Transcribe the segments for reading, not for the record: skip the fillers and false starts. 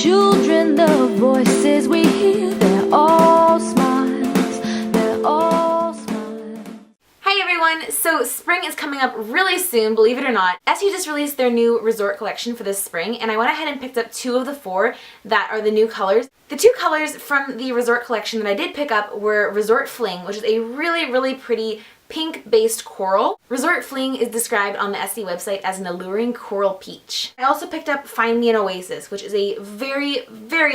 children, the voices we hear, they're all smiles, they're all smiles. Hi everyone! So spring is coming up really soon, believe it or not. Essie just released their new resort collection for this spring, and I went ahead and picked up 2 of the 4 that are the new colors. The 2 colors from the resort collection that I did pick up were Resort Fling, which is a really pretty pink-based coral. Resort Fling is described on the Essie website as an alluring coral peach. I also picked up Find Me an Oasis, which is a very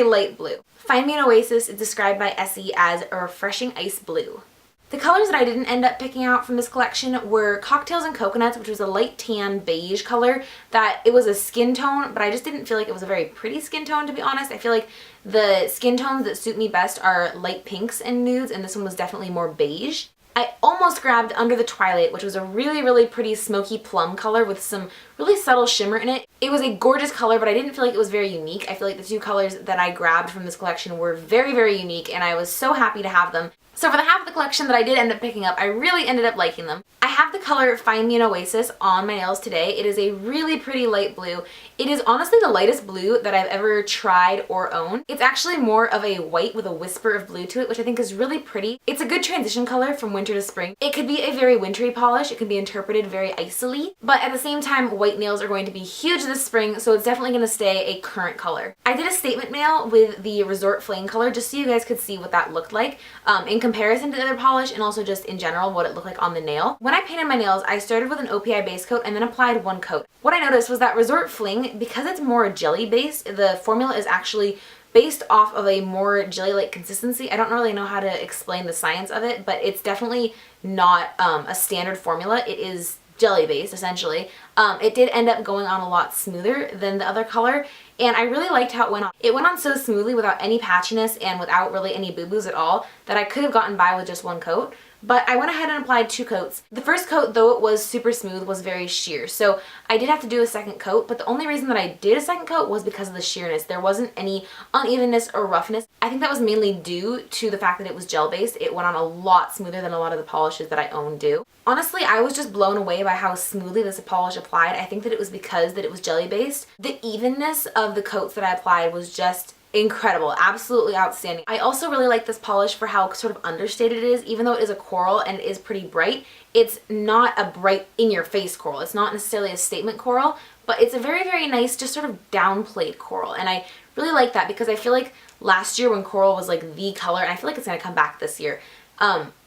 light blue. Find Me an Oasis is described by Essie as a refreshing ice blue. The colors that I didn't end up picking out from this collection were Cocktails and Coconuts, which was a light tan beige color that it was a skin tone, but I just didn't feel like it was a very pretty skin tone, to be honest. I feel like the skin tones that suit me best are light pinks and nudes, and this one was definitely more beige. I almost grabbed Under the Twilight, which was a really pretty smoky plum color with some really subtle shimmer in it. It was a gorgeous color, but I didn't feel like it was very unique. I feel like the 2 colors that I grabbed from this collection were very unique, and I was so happy to have them. So for the half of the collection that I did end up picking up, I really ended up liking them. I have the color Find Me an Oasis on my nails today. It is a really pretty light blue. It is honestly the lightest blue that I've ever tried or owned. It's actually more of a white with a whisper of blue to it, which I think is really pretty. It's a good transition color from winter to spring. It could be a very wintry polish. It can be interpreted very icily, but at the same time, white nails are going to be huge this spring, so it's definitely going to stay a current color. I did a statement nail with the Resort Flame color just so you guys could see what that looked like in comparison to the other polish, and also just in general what it looked like on the nail. When I painted my nails, I started with an OPI base coat and then applied 1 coat. What I noticed was that Resort Fling, because it's more jelly based, the formula is actually based off of a more jelly-like consistency. I don't really know how to explain the science of it, but it's definitely not a standard formula. It is jelly based essentially. It did end up going on a lot smoother than the other color, and I really liked how it went on. It went on so smoothly without any patchiness and without really any boo-boos at all that I could have gotten by with just 1 coat. But I went ahead and applied 2 coats. The first coat, though it was super smooth, was very sheer. So I did have to do a second coat, but the only reason that I did a second coat was because of the sheerness. There wasn't any unevenness or roughness. I think that was mainly due to the fact that it was gel-based. It went on a lot smoother than a lot of the polishes that I own do. Honestly, I was just blown away by how smoothly this polish applied. I think that it was because that it was jelly-based. The evenness of the coats that I applied was just incredible, absolutely outstanding. I also really like this polish for how sort of understated it is. Even though it is a coral and it is pretty bright, it's not a bright in-your-face coral. It's not necessarily a statement coral, but it's a very nice, just sort of downplayed coral, and I really like that because I feel like last year when coral was like the color, and I feel like it's gonna come back this year,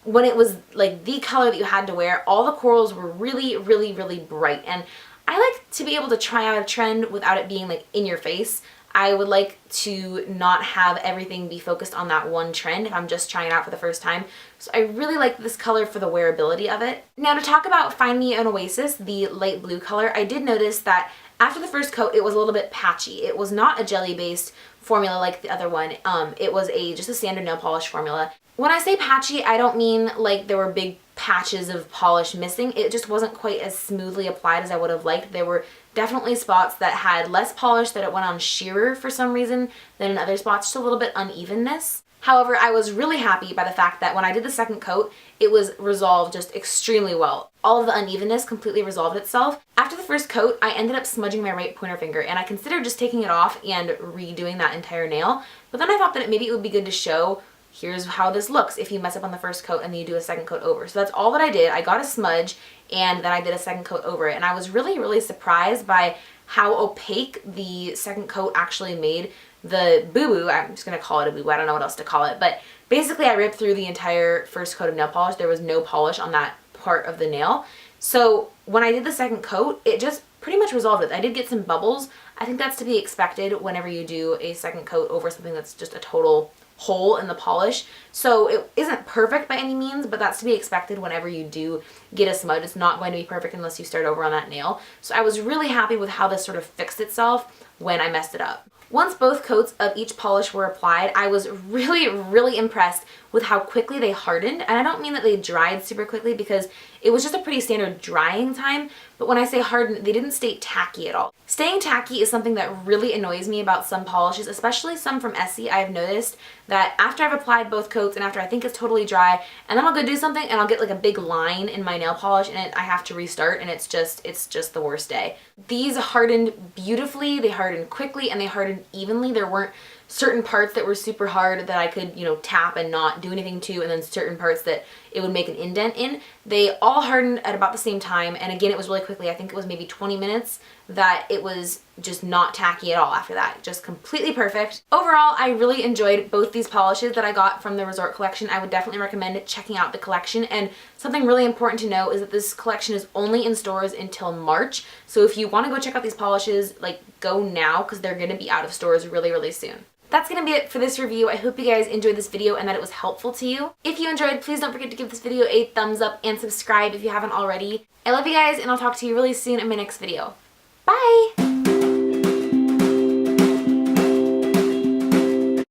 when it was like the color that you had to wear, all the corals were really bright, and I like to be able to try out a trend without it being like in your face. I would like to not have everything be focused on that one trend if I'm just trying it out for the first time. So I really like this color for the wearability of it. Now to talk about Find Me an Oasis, the light blue color, I did notice that after the first coat it was a little bit patchy. It was not a jelly-based formula like the other one. It was just a standard nail polish formula. When I say patchy, I don't mean like there were big patches of polish missing. It just wasn't quite as smoothly applied as I would have liked. There were definitely spots that had less polish, that it went on sheerer for some reason than in other spots, just a little bit unevenness. However, I was really happy by the fact that when I did the second coat, it was resolved just extremely well. All of the unevenness completely resolved itself. After the first coat, I ended up smudging my right pointer finger, and I considered just taking it off and redoing that entire nail, but then I thought that maybe it would be good to show here's how this looks if you mess up on the first coat and then you do a second coat over. So that's all that I did. I got a smudge and then I did a second coat over it, and I was really surprised by how opaque the second coat actually made the boo-boo. I'm just gonna call it a boo-boo, I don't know what else to call it, but basically I ripped through the entire first coat of nail polish. There was no polish on that part of the nail. So when I did the second coat, it just pretty much resolved it. I did get some bubbles. I think that's to be expected whenever you do a second coat over something that's just a total hole in the polish. So it isn't perfect by any means, but that's to be expected whenever you do get a smudge. It's not going to be perfect unless you start over on that nail. So I was really happy with how this sort of fixed itself when I messed it up. Once both coats of each polish were applied, I was really impressed with how quickly they hardened. And I don't mean that they dried super quickly because it was just a pretty standard drying time, but when I say hardened, they didn't stay tacky at all. Staying tacky is something that really annoys me about some polishes, especially some from Essie. I've noticed that after I've applied both coats and after I think it's totally dry, and then I'll go do something and I'll get like a big line in my nail polish and I have to restart, and it's just the worst day. These hardened beautifully, they hardened quickly, and they hardened evenly. There weren't certain parts that were super hard that I could, you know, tap and not do anything to, and then certain parts that it would make an indent in. They all hardened at about the same time, and again, it was really quickly. I think it was maybe 20 minutes that it was just not tacky at all after that. Just completely perfect. Overall, I really enjoyed both these polishes that I got from the Resort collection. I would definitely recommend checking out the collection, and something really important to know is that this collection is only in stores until March, so if you want to go check out these polishes, like, go now because they're going to be out of stores really, really soon. That's going to be it for this review. I hope you guys enjoyed this video and that it was helpful to you. If you enjoyed, please don't forget to give this video a thumbs up and subscribe if you haven't already. I love you guys, and I'll talk to you really soon in my next video. Bye!